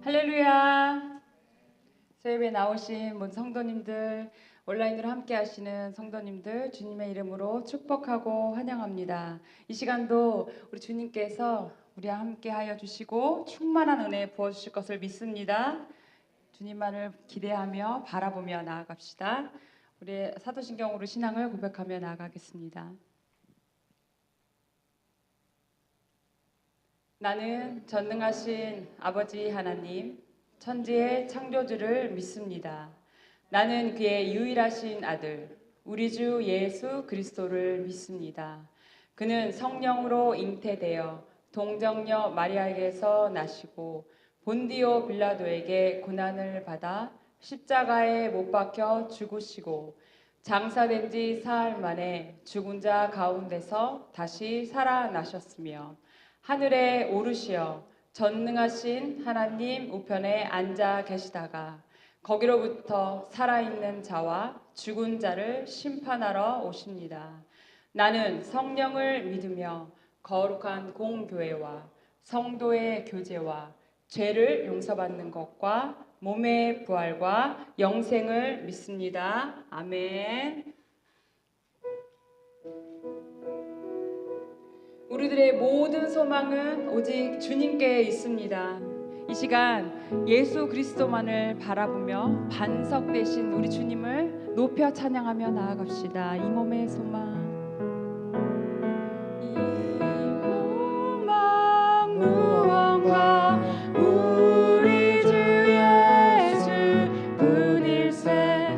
할렐루야. 새해에 나오신 모든 성도님들, 온라인으로 함께 하시는 성도님들 주님의 이름으로 축복하고 환영합니다. 이 시간도 우리 주님께서 우리와 함께 하여 주시고 충만한 은혜 부어주실 것을 믿습니다. 주님만을 기대하며 바라보며 나아갑시다. 우리 사도신경으로 신앙을 고백하며 나아가겠습니다. 나는 전능하신 아버지 하나님, 천지의 창조주를 믿습니다. 나는 그의 유일하신 아들, 우리 주 예수 그리스도를 믿습니다. 그는 성령으로 잉태되어 동정녀 마리아에게서 나시고 본디오 빌라도에게 고난을 받아 십자가에 못 박혀 죽으시고 장사된 지 사흘 만에 죽은 자 가운데서 다시 살아나셨으며 하늘에 오르시어 전능하신 하나님 우편에 앉아 계시다가 거기로부터 살아있는 자와 죽은 자를 심판하러 오십니다. 나는 성령을 믿으며 거룩한 공교회와 성도의 교제와 죄를 용서받는 것과 몸의 부활과 영생을 믿습니다. 아멘. 우리들의 모든 소망은 오직 주님께 있습니다. 이 시간 예수 그리스도만을 바라보며 반석 되신 우리 주님을 높여 찬양하며 나아갑시다. 이 몸의 소망, 이 소망 무언가 우리 주 예수 뿐일세.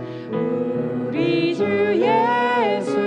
우리 주 예수밖에는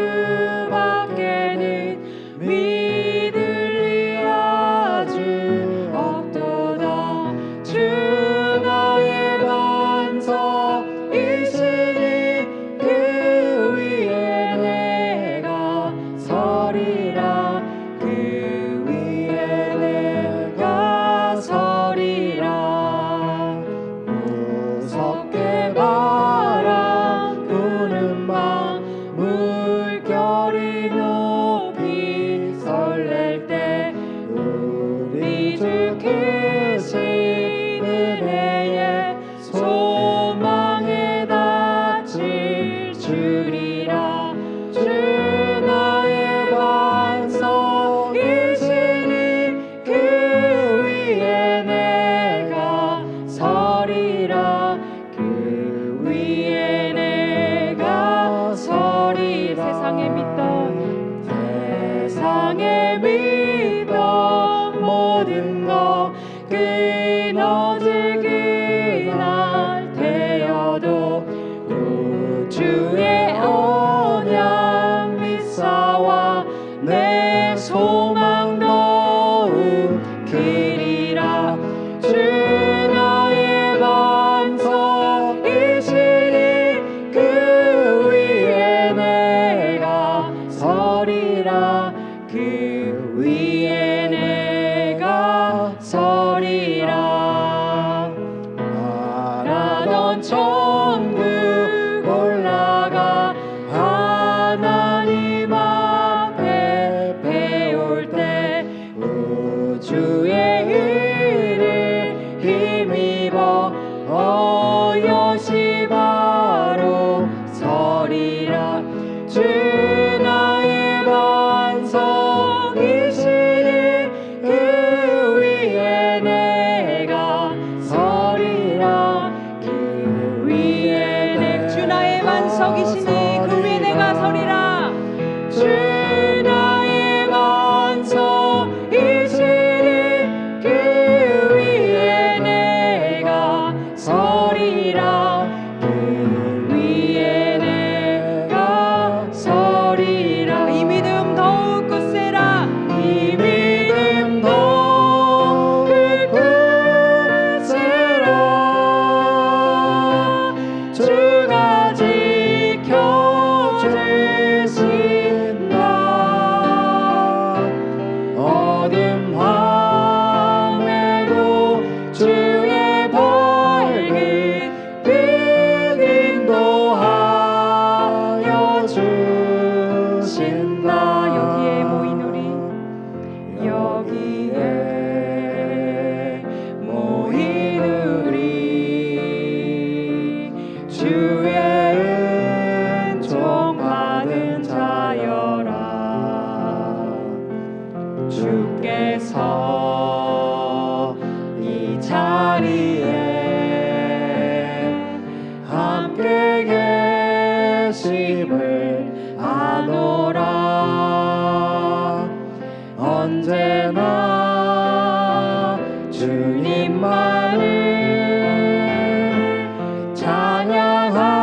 그 위에 자리에 함께 계심을 아노라. 언제나 주님만을 찬양하며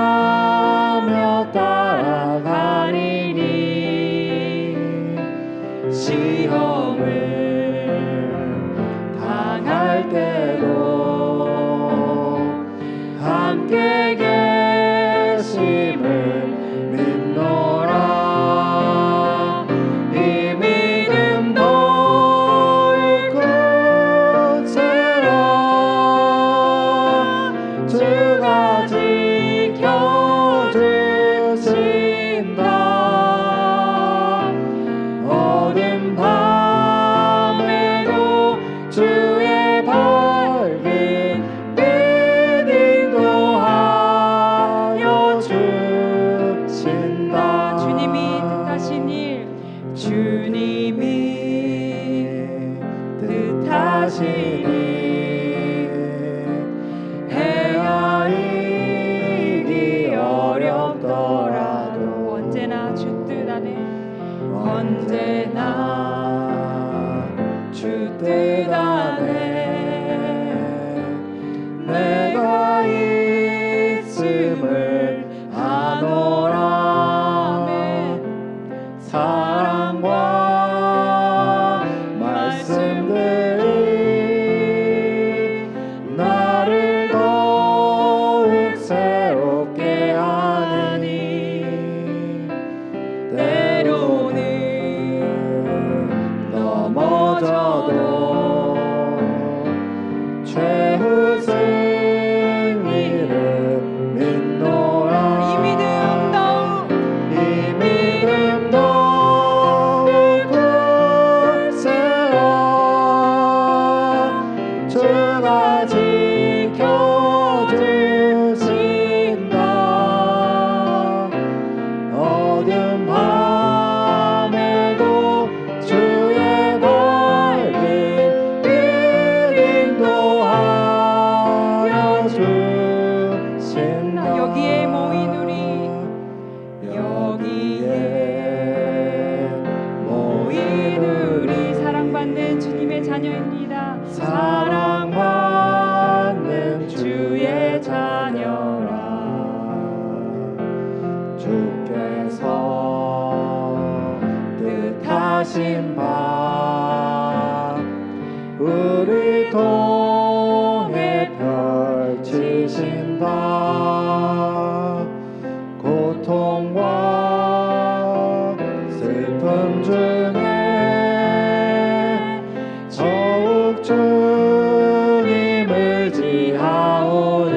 따라가리니 시험을 당할 때도 함께 계심을 믿노라. 이 믿음 더욱 굳세라. 주가 지켜주신다. 어두운 밤에도 주의 밝은 빛 인도하여 주신다. 주님이 뜻하신 일, 주님이 뜻하신 일 헤아리기 어렵더라도 언제나 주 뜻 안에 언제나 주 뜻 안에 내가 있음을 아노라. 사랑과 말씀들이 나를 더욱 새롭게 하느니 때로는 넘어져도 최후 승리를 믿노라. 이 믿음 더욱 이 믿음 더욱 굳세라. 주가 지켜주신다. 어두운 밤에도 주의 밝은 빛 인도하여 주신다. 여기에 모인 우리, 여기에 모인 우리 사랑받는 주님의 자녀입니다. 사랑받는 주의 자녀라. 주께서 뜻하신 바 우리 통해 펼치신다. 고통과 슬픔 중에 더욱 주님 의지하오니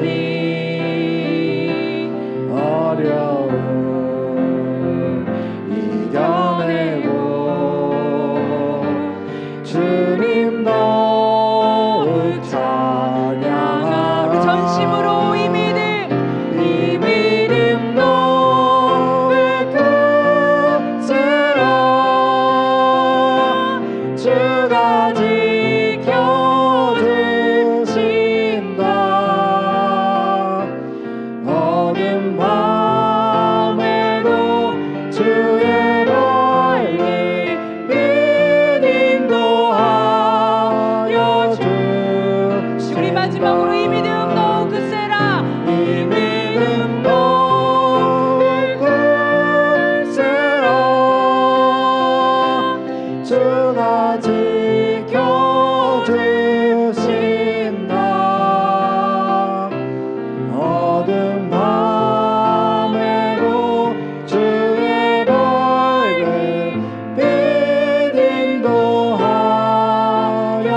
어려움 이겨내고 주님 더욱 찬양하라. 우리 전심으로 이 믿음, 이 믿음 더욱 굳세라. 주가 지켜주신다. 어두운 밤에도 주의 밝은 빛 인도하여 주신다. 우리 마지막으로 이 믿음 더욱 굳세라. 이 믿음 더욱 굳세라. 주가 지켜주신다. 어두운 밤에도 주의 밝은 빛 인도하여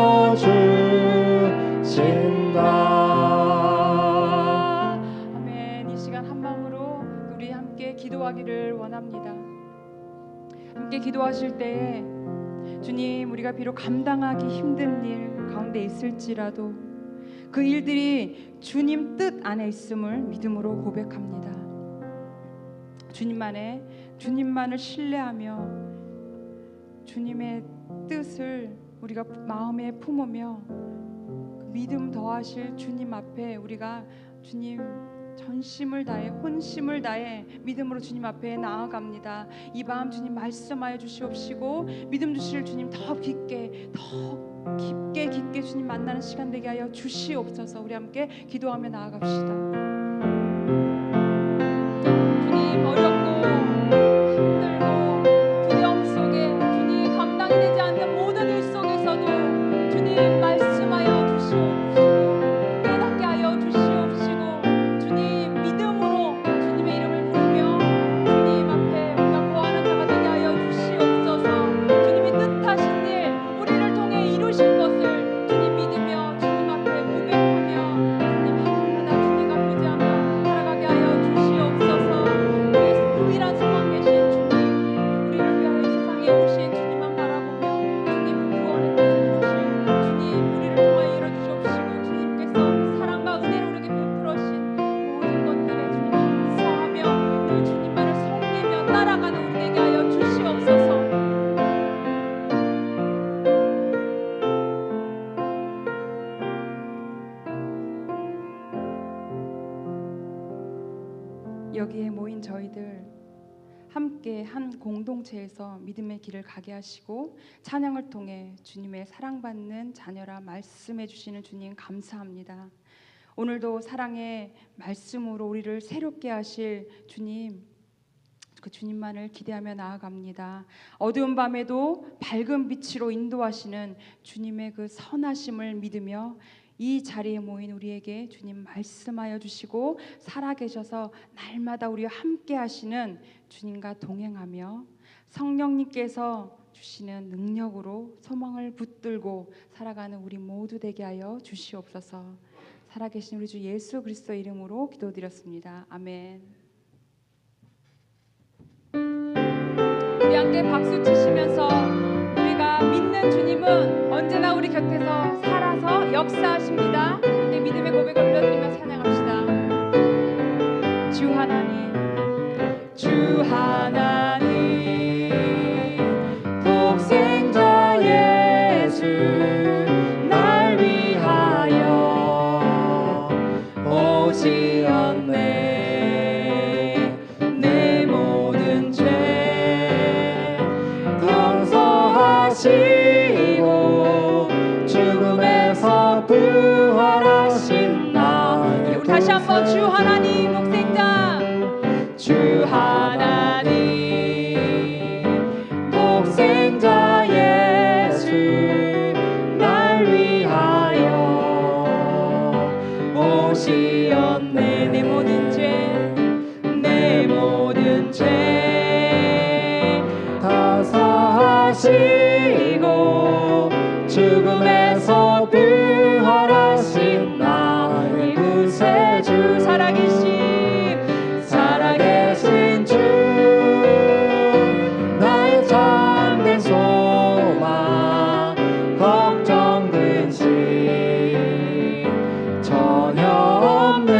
주신다. 아멘. 이 시간 한 마음으로 우리 함께 기도하기를 원합니다. 함께 기도하실 때에 주님, 우리가 비록 감당하기 힘든 일 가운데 있을지라도 그 일들이 주님 뜻 안에 있음을 믿음으로 고백합니다. 주님만을 신뢰하며 주님의 뜻을 우리가 마음에 품으며 믿음 더하실 주님 앞에 우리가 주님 전심을 다해 혼심을 다해 믿음으로 주님 앞에 나아갑니다. 이 밤 주님 말씀하여 주시옵시고 믿음 주실 주님 더 깊게 주님 만나는 시간 되게 하여 주시옵소서. 우리 함께 기도하며 나아갑시다. 주님 어렵고 힘들고 두려움 속에 주님 감당이 되지 않는 모든 일 속에서도 주님 말씀하여 주시옵시고 깨닫게 하여 주시옵시고 주님 믿음으로 주님의 이름을 부르며 주님 앞에 우리가 거하는 자가 되게 하여 주시옵소서. 주님이 뜻하신 일 우리를 통해 이루신 것을 주님 믿으며 주님 앞에 고백하며 주님 하나님과 주님과 교제하며 살아가게 하여 주시옵소서. 우리의 유일한 소망 되신 주님, 우리를 위하여 세상에 오신 주님만 바라보며 주님 구원의 뜻을 이루실 주님 우리를 통하여 이뤄주시옵시고 주님께서 사랑과 은혜로 우리에게 베풀어신 모든 것들에 주님 감사하며 늘 주님만을 섬기며 따라가는 우리 되게 하여 주시옵소서. 여기에 모인 저희들 함께 한 공동체에서 믿음의 길을 가게 하시고 찬양을 통해 주님의 사랑받는 자녀라 말씀해 주시는 주님 감사합니다. 오늘도 사랑의 말씀으로 우리를 새롭게 하실 주님, 그 주님만을 기대하며 나아갑니다. 어두운 밤에도 밝은 빛으로 인도하시는 주님의 그 선하심을 믿으며 이 자리에 모인 우리에게 주님 말씀하여 주시고 살아계셔서 날마다 우리와 함께 하시는 주님과 동행하며 성령님께서 주시는 능력으로 소망을 붙들고 살아가는 우리 모두 되게 하여 주시옵소서. 살아계신 우리 주 예수 그리스도 이름으로 기도드렸습니다. 아멘. 우리 함께 박수 치시면서 우리가 믿는 주님은 언제나 우리 곁에서 살아서 역사하십니다. 함께 믿음의 고백을 올려드리며 찬양합시다. 주 하나님, 주 하나님, 독생자 예수 날 위하여 오시었네. 내 모든 죄 용서하시고 죽음에서 부활하신 나. 우리 다시 한번 주 하나님, 독생자, 주 하나님, 독생자 예수 날 위하여 오시었네. 내 모든 죄, 내 모든 죄 다 사하시고 죽음에서 부활하신 나의 구세주 살아계신 주 나의 참된 소망 걱정 근심 전혀 없네.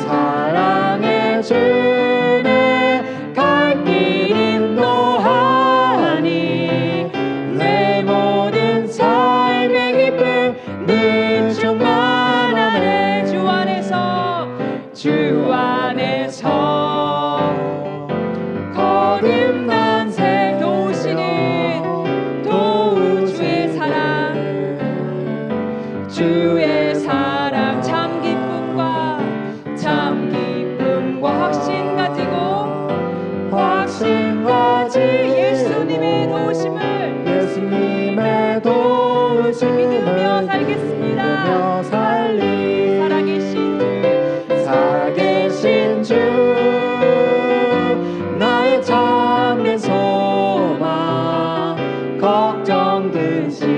사랑의 주네 갈 길 인도하니 내 모든 삶의 기쁨 늘 충만하네. 주 안에서 거듭난 새 도우시는 도우주의 사랑, 주의 사랑 참 기쁨과 확신 가지고 확신 가지고 예수님의 도우심을 믿으며 살겠습니다. 믿으며 살아계신 주 나의 참된 소망 걱정 근심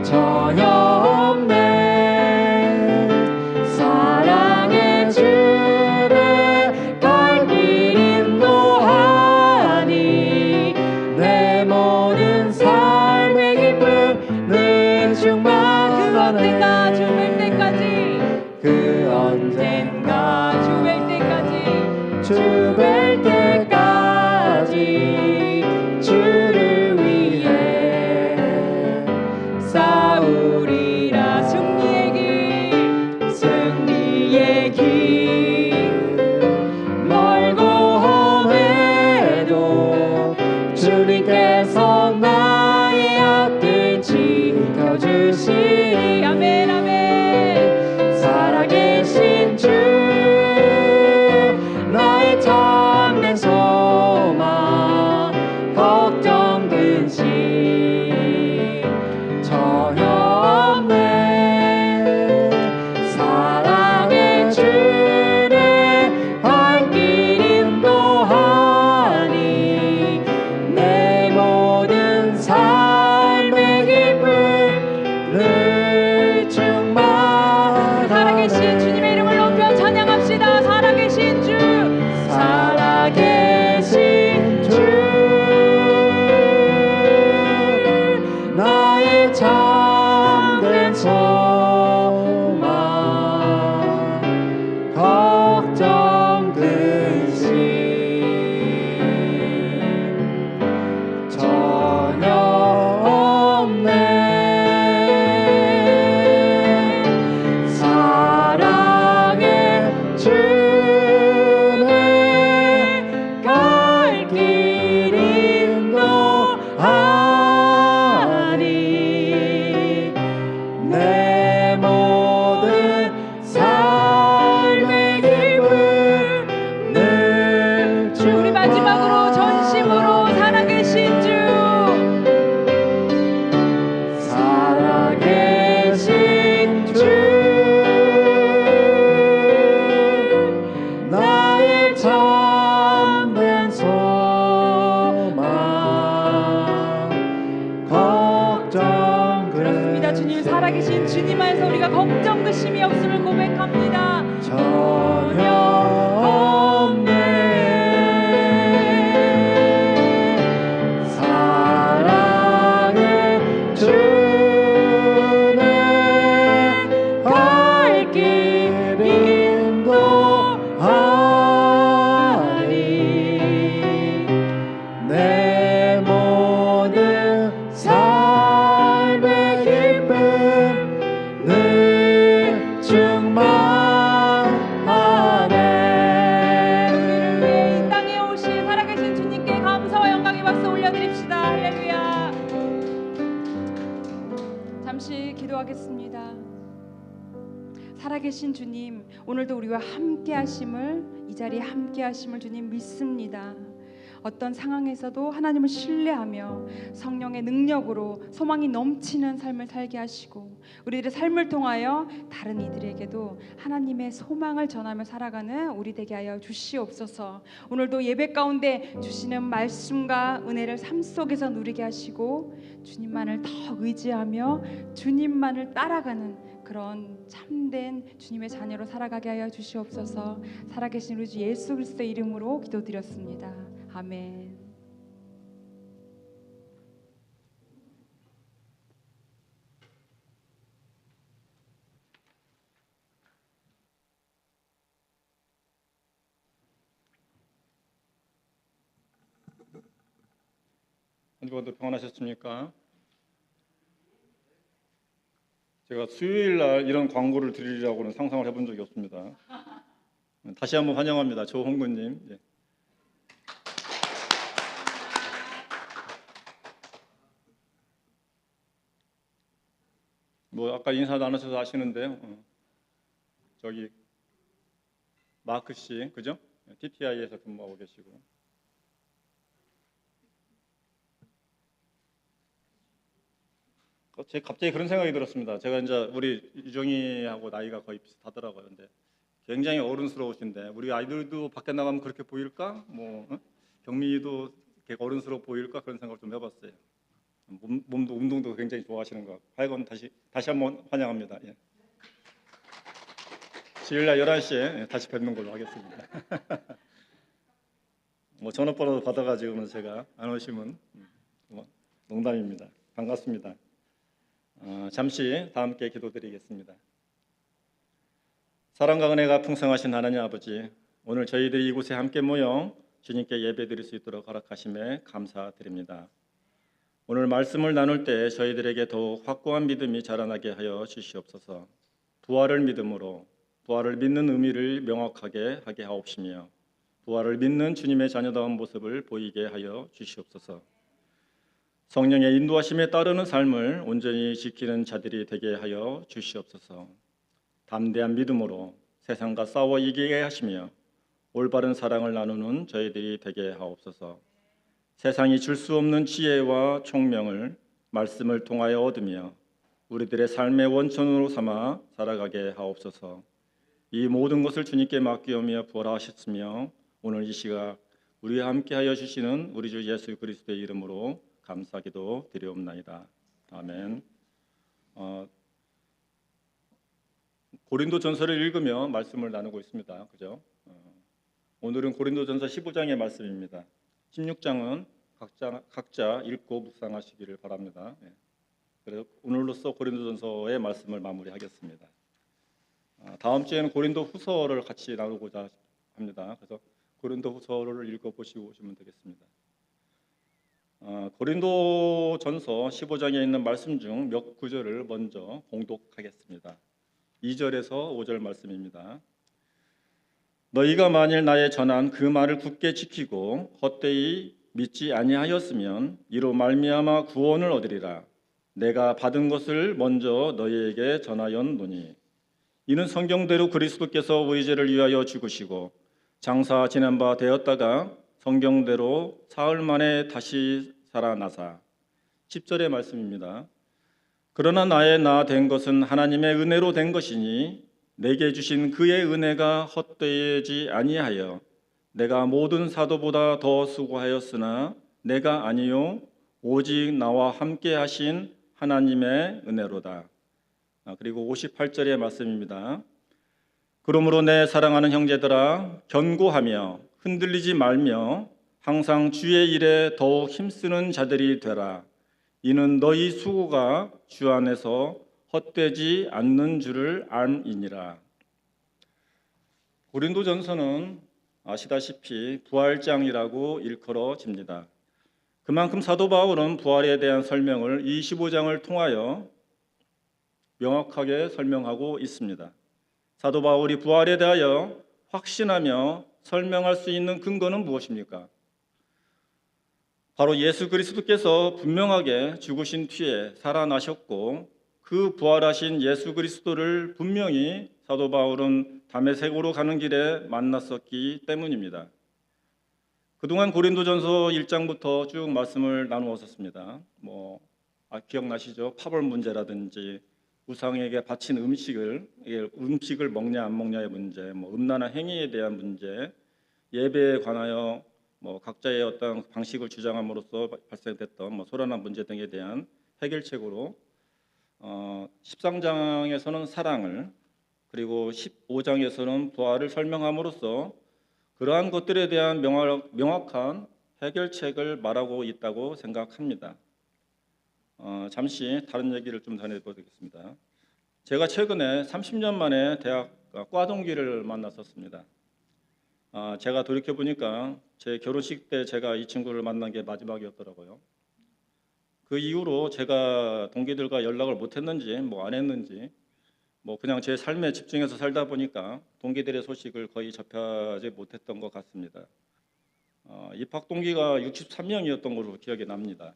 전혀 없네. 사랑의 주를 갈 길 인도하니 내 모든 삶의 기쁨 늘 충만하네. 그 언젠가 주 뵐 때까지 주를 위해 우리 살아계신 주님 안에서 우리가 걱정 근심이 없음을 고백합니다. 전혀 없네. 사랑의 주는 갈 길 인도하리. 내 모든 삶의 기쁨 늘 충만하네. 우리를 위해 이 땅에 오신 살아계신 주님께 감사와 영광의 박수 올려드립시다. 할렐루야. 잠시 기도하겠습니다. 살아계신 주님, 오늘도 우리와 함께 하심을, 이 자리에 함께 하심을 주님 믿습니다. 어떤 상황에서도 하나님을 신뢰하며 성령의 능력으로 소망이 넘치는 삶을 살게 하시고, 우리들의 삶을 통하여 다른 이들에게도 하나님의 소망을 전하며 살아가는 우리 되게 하여 주시옵소서. 오늘도 예배 가운데 주시는 말씀과 은혜를 삶 속에서 누리게 하시고, 주님만을 더 의지하며 주님만을 따라가는 그런 참된 주님의 자녀로 살아가게 하여 주시옵소서. 살아계신 우리 주 예수 그리스도의 이름으로 기도드렸습니다. 아멘. 한 주간도 평안하셨습니까? 제가 수요일 날 이런 광고를 드리려고는 상상을 해본 적이 없습니다. 다시 한번 환영합니다. 조홍근님. 예. 뭐 아까 인사 나누셔서 아시는데요. 저기 마크 씨, 그죠? TTI에서 근무하고 계시고. 제가 갑자기 그런 생각이 들었습니다. 제가 이제 우리 유정이하고 나이가 거의 비슷하더라고요. 근데 굉장히 어른스러우신데 우리 아이들도 밖에 나가면 그렇게 보일까? 경민이도 이렇게 어른스러워 보일까? 그런 생각을 좀 해봤어요. 몸도 운동도 굉장히 좋아하시는 것 같고. 하여간 다시 한번 환영합니다. 예. 수요일날 11시에 다시 뵙는 걸로 하겠습니다. 전화번호 받아가지고는 제가 안 오시면 농담입니다. 반갑습니다. 잠시 다 함께 기도드리겠습니다. 사랑과 은혜가 풍성하신 하나님 아버지, 오늘 저희들이 이곳에 함께 모여 주님께 예배드릴 수 있도록 허락하심에 감사드립니다. 오늘 말씀을 나눌 때 저희들에게 더욱 확고한 믿음이 자라나게 하여 주시옵소서. 부활을 믿음으로 부활을 믿는 의미를 명확하게 하게 하옵시며, 부활을 믿는 주님의 자녀다운 모습을 보이게 하여 주시옵소서. 성령의 인도하심에 따르는 삶을 온전히 지키는 자들이 되게 하여 주시옵소서. 담대한 믿음으로 세상과 싸워 이기게 하시며 올바른 사랑을 나누는 저희들이 되게 하옵소서. 세상이 줄 수 없는 지혜와 총명을 말씀을 통하여 얻으며 우리들의 삶의 원천으로 삼아 살아가게 하옵소서. 이 모든 것을 주님께 맡기오며 부활하셨으며 오늘 이 시각 우리와 함께하여 주시는 우리 주 예수 그리스도의 이름으로 감사기도 드리옵나이다. 아멘. 고린도전서를 읽으며 말씀을 나누고 있습니다. 그죠? 오늘은 고린도전서 15장의 말씀입니다. 16장은 각자 읽고 묵상하시기를 바랍니다. 그래서 오늘로써 고린도전서의 말씀을 마무리하겠습니다. 다음 주에는 고린도후서를 같이 나누고자 합니다. 그래서 고린도후서를 읽어보시고 오시면 되겠습니다. 고린도전서 15장에 있는 말씀 중 몇 구절을 먼저 봉독하겠습니다. 2절에서 5절 말씀입니다. 너희가 만일 나의 전한 그 말을 굳게 지키고 헛되이 믿지 아니하였으면 이로 말미암아 구원을 얻으리라. 내가 받은 것을 먼저 너희에게 전하였노니 이는 성경대로 그리스도께서 우리 죄를 위하여 죽으시고 장사 지낸 바 되었다가 성경대로 사흘 만에 다시 살아나사. 10절의 말씀입니다. 그러나 나의 나 된 것은 하나님의 은혜로 된 것이니 내게 주신 그의 은혜가 헛되지 아니하여 내가 모든 사도보다 더 수고하였으나 내가 아니요 오직 나와 함께 하신 하나님의 은혜로다. 그리고 58절의 말씀입니다. 그러므로 내 사랑하는 형제들아 견고하며 흔들리지 말며 항상 주의 일에 더욱 힘쓰는 자들이 되라. 이는 너희 수고가 주 안에서 헛되지 않는 줄을 암이니라. 고린도전서는 아시다시피 부활장이라고 일컬어집니다. 그만큼 사도 바울은 부활에 대한 설명을 25장을 통하여 명확하게 설명하고 있습니다. 사도 바울이 부활에 대하여 확신하며 설명할 수 있는 근거는 무엇입니까? 바로 예수 그리스도께서 분명하게 죽으신 뒤에 살아나셨고 그 부활하신 예수 그리스도를 분명히 사도 바울은 다메섹으로 가는 길에 만났었기 때문입니다. 그동안 고린도전서 1장부터 쭉 말씀을 나누었습니다. 기억나시죠? 파벌 문제라든지 우상에게 바친 음식을 먹냐 안 먹냐의 문제, 음란한 행위에 대한 문제, 예배에 관하여 각자의 어떤 방식을 주장함으로써 발생됐던 소란한 문제 등에 대한 해결책으로 13장에서는 사랑을, 그리고 15장에서는 부활을 설명함으로써 그러한 것들에 대한 명확한 해결책을 말하고 있다고 생각합니다. 잠시 다른 얘기를 좀 전해드리겠습니다. 제가 최근에 30년 만에 대학 과 동기를 만났었습니다. 제가 돌이켜보니까 제 결혼식 때 제가 이 친구를 만난 게 마지막이었더라고요. 그 이후로 제가 동기들과 연락을 못했는지 안 했는지 그냥 제 삶에 집중해서 살다 보니까 동기들의 소식을 거의 접하지 못했던 것 같습니다. 입학 동기가 63명이었던 걸로 기억이 납니다.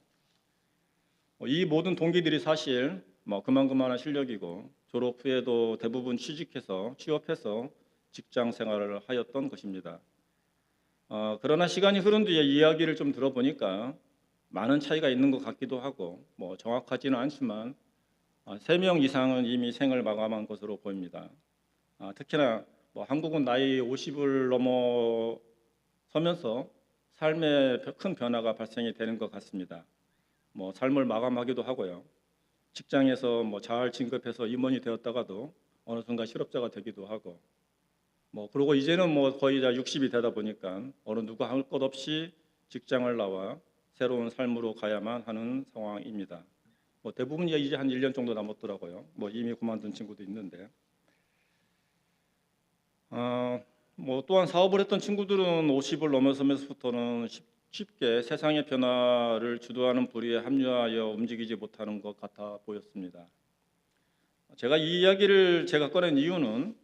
이 모든 동기들이 사실 그만한 실력이고 졸업 후에도 대부분 취업해서 직장 생활을 하였던 것입니다. 그러나 시간이 흐른 뒤에 이야기를 좀 들어보니까 많은 차이가 있는 것 같기도 하고 정확하지는 않지만 3명 이상은 이미 생을 마감한 것으로 보입니다. 특히나 한국은 나이 50을 넘어서면서 삶에 큰 변화가 발생이 되는 것 같습니다. 삶을 마감하기도 하고요. 직장에서 잘 진급해서 임원이 되었다가도 어느 순간 실업자가 되기도 하고 그리고 이제는 거의 다 60이 되다 보니까 어느 누가 할 것 없이 직장을 나와 새로운 삶으로 가야만 하는 상황입니다. 대부분 이제 한 1년 정도 남았더라고요. 이미 그만둔 친구도 있는데 또한 사업을 했던 친구들은 50을 넘어서면서부터는 쉽게 세상의 변화를 주도하는 부류에 합류하여 움직이지 못하는 것 같아 보였습니다. 제가 이 이야기를 꺼낸 이유는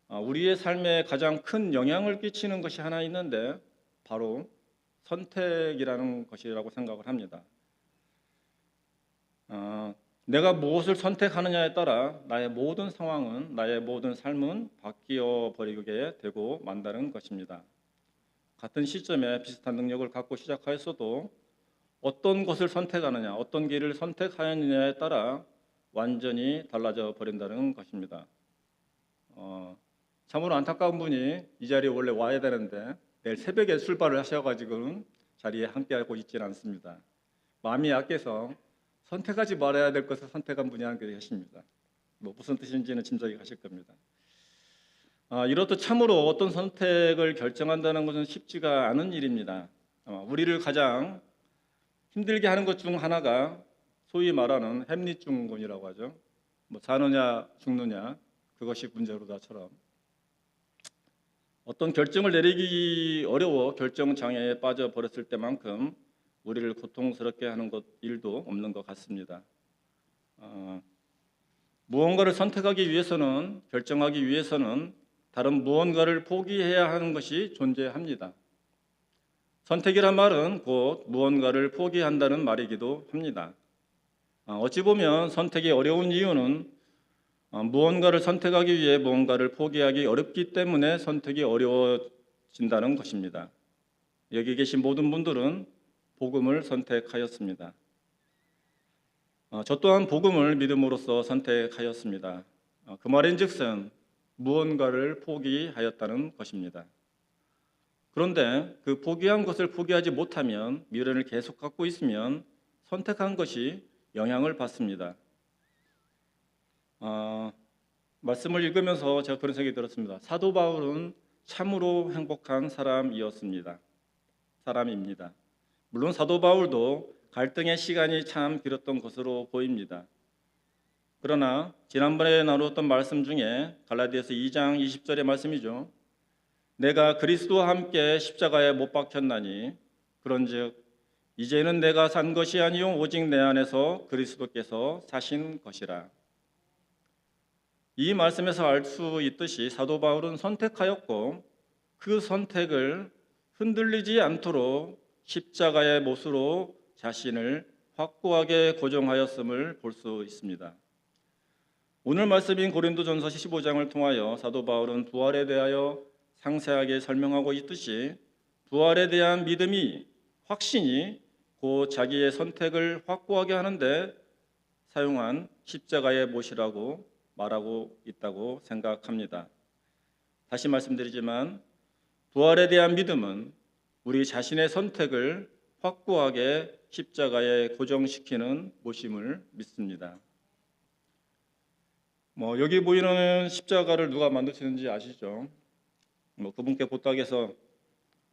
우리의 삶에 가장 큰 영향을 끼치는 것이 하나 있는데 바로 선택이라는 것이라고 생각을 합니다. 내가 무엇을 선택하느냐에 따라 나의 모든 상황은, 나의 모든 삶은 바뀌어 버리게 되고 만다는 것입니다. 같은 시점에 비슷한 능력을 갖고 시작하였어도 어떤 것을 선택하느냐, 어떤 길을 선택하느냐에 따라 완전히 달라져 버린다는 것입니다. 참으로 안타까운 분이 이 자리에 원래 와야 되는데 내일 새벽에 출발을 하셔가지고는 자리에 함께하고 있지는 않습니다. 마음이 약해서 선택하지 말아야 될 것을 선택한 분이 한 계십니다. 무슨 뜻인지는 짐작이 가실 겁니다. 이렇듯 참으로 어떤 선택을 결정한다는 것은 쉽지가 않은 일입니다. 우리를 가장 힘들게 하는 것 중 하나가 소위 말하는 햄릿증후군이라고 하죠. 사느냐 죽느냐 그것이 문제로다처럼 어떤 결정을 내리기 어려워 결정 장애에 빠져 버렸을 때만큼 우리를 고통스럽게 하는 일도 없는 것 같습니다. 무언가를 선택하기 위해서는, 결정하기 위해서는 다른 무언가를 포기해야 하는 것이 존재합니다. 선택이란 말은 곧 무언가를 포기한다는 말이기도 합니다. 어찌 보면 선택이 어려운 이유는 무언가를 선택하기 위해 무언가를 포기하기 어렵기 때문에 선택이 어려워진다는 것입니다. 여기 계신 모든 분들은 복음을 선택하였습니다. 저 또한 복음을 믿음으로써 선택하였습니다. 그 말인즉슨 무언가를 포기하였다는 것입니다. 그런데 그 포기한 것을 포기하지 못하면 미련을 계속 갖고 있으면 선택한 것이 영향을 받습니다. 말씀을 읽으면서 제가 그런 생각이 들었습니다. 사도 바울은 참으로 행복한 사람입니다. 물론 사도 바울도 갈등의 시간이 참 길었던 것으로 보입니다. 그러나 지난번에 나누었던 말씀 중에 갈라디아서 2장 20절의 말씀이죠. 내가 그리스도와 함께 십자가에 못 박혔나니 그런즉 이제는 내가 산 것이 아니요 오직 내 안에서 그리스도께서 사신 것이라. 이 말씀에서 알 수 있듯이 사도 바울은 선택하였고 그 선택을 흔들리지 않도록 십자가의 못으로 자신을 확고하게 고정하였음을 볼 수 있습니다. 오늘 말씀인 고린도전서 15장을 통하여 사도 바울은 부활에 대하여 상세하게 설명하고 있듯이 부활에 대한 믿음이 확신이 곧 자기의 선택을 확고하게 하는데 사용한 십자가의 못이라고 말하고 있다고 생각합니다. 다시 말씀드리지만 부활에 대한 믿음은 우리 자신의 선택을 확고하게 십자가에 고정시키는 못임을 믿습니다. 여기 보이는 십자가를 누가 만드시는지 아시죠? 그분께 부탁해서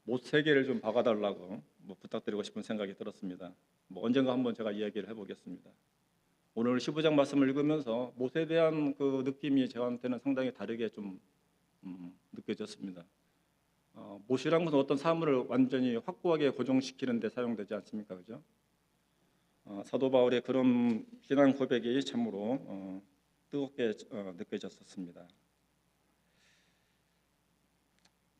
못 3개를 좀 박아달라고 부탁드리고 싶은 생각이 들었습니다. 언젠가 한번 제가 이야기를 해보겠습니다. 오늘 15장 말씀을 읽으면서 못에 대한 그 느낌이 저한테는 상당히 다르게 좀 느껴졌습니다. 못이란 것은 어떤 사물을 완전히 확고하게 고정시키는 데 사용되지 않습니까? 그죠? 사도 바울의 그런 신앙 고백이 참으로 뜨겁게 느껴졌었습니다.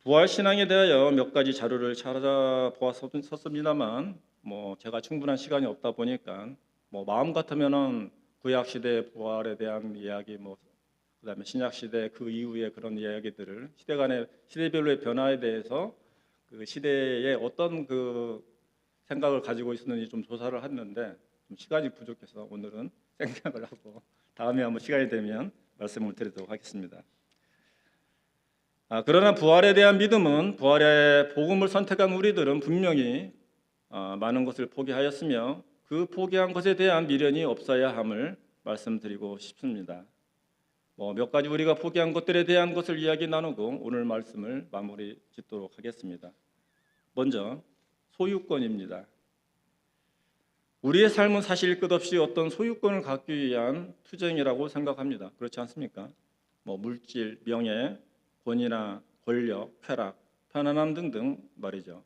부활 신앙에 대하여 몇 가지 자료를 찾아보았었습니다만 제가 충분한 시간이 없다 보니까 마음 같으면은 구약 시대 부활에 대한 이야기 그다음에 신약 시대 그 이후의 그런 이야기들을 시대별로의 변화에 대해서 그 시대에 어떤 그 생각을 가지고 있었는지 좀 조사를 했는데 좀 시간이 부족해서 오늘은 생략을 하고 다음에 한번 시간이 되면 말씀을 드리도록 하겠습니다. 그러나 부활에 대한 믿음은 부활의 복음을 선택한 우리들은 분명히 많은 것을 포기하였으며 그 포기한 것에 대한 미련이 없어야 함을 말씀드리고 싶습니다. 몇 가지 우리가 포기한 것들에 대한 것을 이야기 나누고 오늘 말씀을 마무리 짓도록 하겠습니다. 먼저 소유권입니다. 우리의 삶은 사실 끝없이 어떤 소유권을 갖기 위한 투쟁이라고 생각합니다. 그렇지 않습니까? 물질, 명예, 권위나 권력, 쾌락, 편안함 등등 말이죠.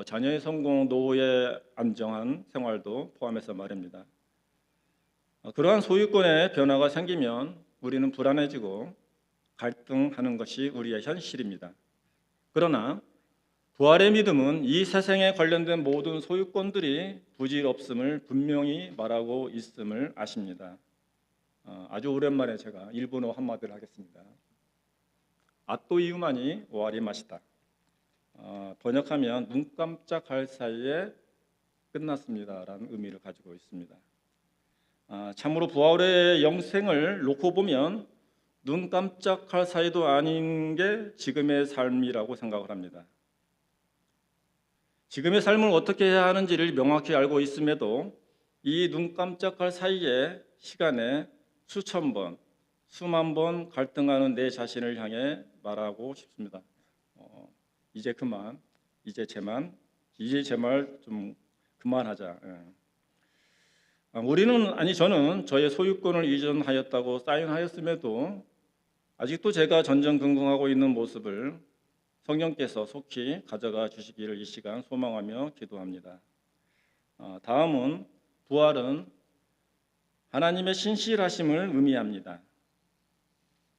자녀의 성공, 노후의 안정한 생활도 포함해서 말입니다. 그러한 소유권의 변화가 생기면 우리는 불안해지고 갈등하는 것이 우리의 현실입니다. 그러나 부활의 믿음은 이 세상에 관련된 모든 소유권들이 부질없음을 분명히 말하고 있음을 아십니다. 아주 오랜만에 제가 일본어 한마디를 하겠습니다. 아또 이유만이 오아리 마시다. 번역하면 눈 깜짝할 사이에 끝났습니다라는 의미를 가지고 있습니다. 참으로 부활의 영생을 놓고 보면 눈 깜짝할 사이도 아닌 게 지금의 삶이라고 생각을 합니다. 지금의 삶을 어떻게 해야 하는지를 명확히 알고 있음에도 이 눈 깜짝할 사이에 시간에 수천 번, 수만 번 갈등하는 내 자신을 향해 말하고 싶습니다. 이제 그만, 이제 제 말 좀 그만하자. 저는 저의 소유권을 이전하였다고 사인하였음에도 아직도 제가 전전긍긍하고 있는 모습을 성령께서 속히 가져가 주시기를 이 시간 소망하며 기도합니다. 다음은 부활은 하나님의 신실하심을 의미합니다.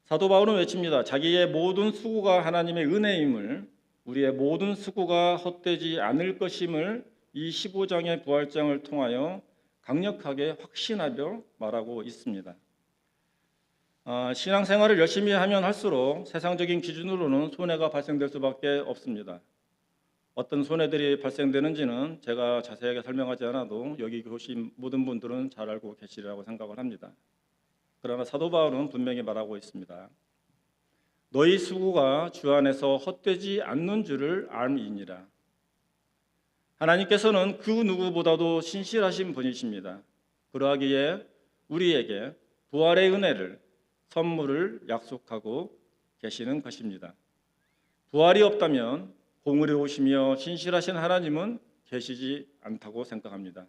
사도 바울은 외칩니다. 자기의 모든 수고가 하나님의 은혜임을, 우리의 모든 수고가 헛되지 않을 것임을 이 15장의 부활장을 통하여 강력하게 확신하며 말하고 있습니다. 신앙생활을 열심히 하면 할수록 세상적인 기준으로는 손해가 발생될 수밖에 없습니다. 어떤 손해들이 발생되는지는 제가 자세하게 설명하지 않아도 여기 계신 모든 분들은 잘 알고 계시리라고 생각을 합니다. 그러나 사도 바울은 분명히 말하고 있습니다. 너희 수고가 주 안에서 헛되지 않는 줄을 알미니라. 하나님께서는 그 누구보다도 신실하신 분이십니다. 그러하기에 우리에게 부활의 은혜를 선물을 약속하고 계시는 것입니다. 부활이 없다면 공의에 오시며 신실하신 하나님은 계시지 않다고 생각합니다.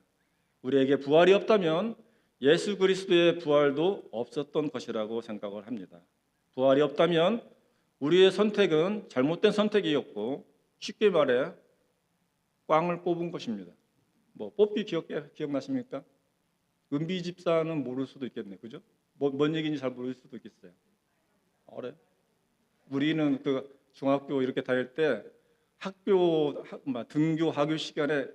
우리에게 부활이 없다면 예수 그리스도의 부활도 없었던 것이라고 생각을 합니다. 부활이 없다면 우리의 선택은 잘못된 선택이었고 쉽게 말해 꽝을 뽑은 것입니다. 뭐 뽑기 기억나십니까? 은비 집사는 모를 수도 있겠네, 그죠? 뭔 얘기인지 잘 모를 수도 있겠어요. 그래? 우리는 그 중학교 이렇게 다닐 때 등교 하교 시간에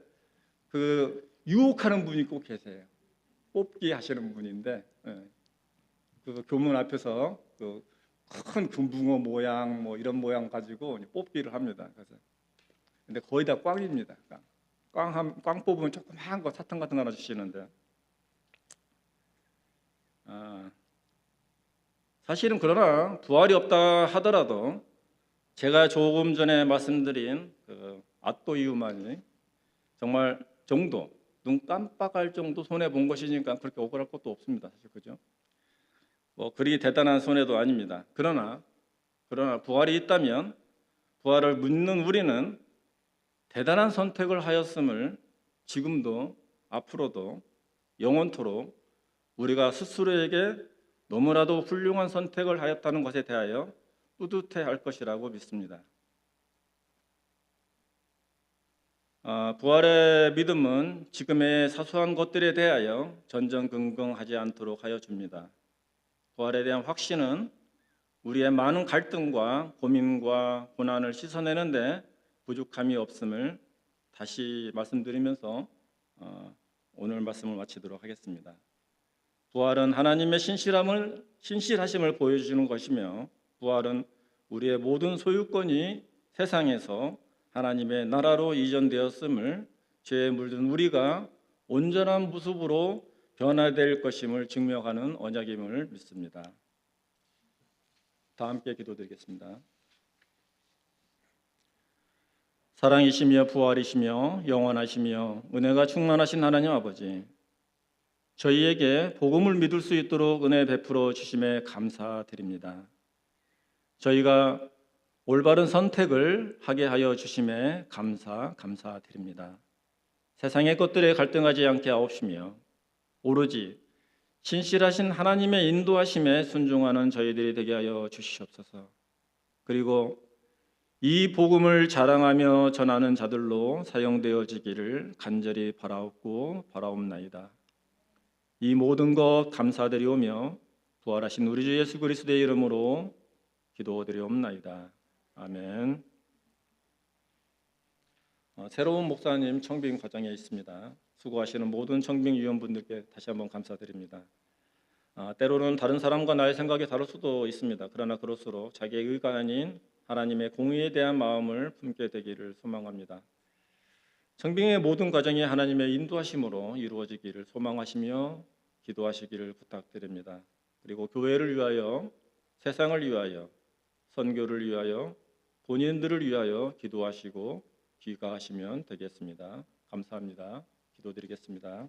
그 유혹하는 분이 꼭 계세요. 뽑기 하시는 분인데 그 교문 앞에서 그 큰 금붕어 모양 뭐 이런 모양 가지고 뽑기를 합니다. 그래서 근데 거의 다 꽝입니다. 꽝 뽑으면 조그마한 거 사탕 같은 거 하나 주시는데 사실은 그러나 부활이 없다 하더라도 제가 조금 전에 말씀드린 그 앗도 이유만이 정말 정도 눈 깜빡할 정도 손해 본 것이니까 그렇게 억울할 것도 없습니다. 사실 그죠? 뭐 그리 대단한 손해도 아닙니다. 그러나 부활이 있다면 부활을 묻는 우리는 대단한 선택을 하였음을 지금도 앞으로도 영원토록 우리가 스스로에게 너무나도 훌륭한 선택을 하였다는 것에 대하여 뿌듯해할 것이라고 믿습니다. 부활의 믿음은 지금의 사소한 것들에 대하여 전전긍긍하지 않도록 하여 줍니다. 부활에 대한 확신은 우리의 많은 갈등과 고민과 고난을 씻어내는데 부족함이 없음을 다시 말씀드리면서 오늘 말씀을 마치도록 하겠습니다. 부활은 하나님의 신실하심을 보여주는 것이며 부활은 우리의 모든 소유권이 세상에서 하나님의 나라로 이전되었음을 죄에 물든 우리가 온전한 모습으로 변화될 것임을 증명하는 언약임을 믿습니다. 다 함께 기도드리겠습니다. 사랑이시며 부활이시며 영원하시며 은혜가 충만하신 하나님 아버지, 저희에게 복음을 믿을 수 있도록 은혜 베풀어 주심에 감사드립니다. 저희가 올바른 선택을 하게 하여 주심에 감사드립니다. 세상의 것들에 갈등하지 않게 하옵시며 오로지 신실하신 하나님의 인도하심에 순종하는 저희들이 되게 하여 주시옵소서. 그리고 이 복음을 자랑하며 전하는 자들로 사용되어지기를 간절히 바라옵나이다. 이 모든 것 감사드리오며 부활하신 우리 주 예수 그리스도의 이름으로 기도드리옵나이다. 아멘. 새로운 목사님 청빙 과정에 있습니다. 수고하시는 모든 청빙 위원분들께 다시 한번 감사드립니다. 때로는 다른 사람과 나의 생각이 다를 수도 있습니다. 그러나 그럴수록 자기의 의가 아닌 하나님의 공의에 대한 마음을 품게 되기를 소망합니다. 청빙의 모든 과정이 하나님의 인도하심으로 이루어지기를 소망하시며 기도하시기를 부탁드립니다. 그리고 교회를 위하여, 세상을 위하여, 선교를 위하여, 본인들을 위하여 기도하시고 귀가하시면 되겠습니다. 감사합니다. 기도드리겠습니다.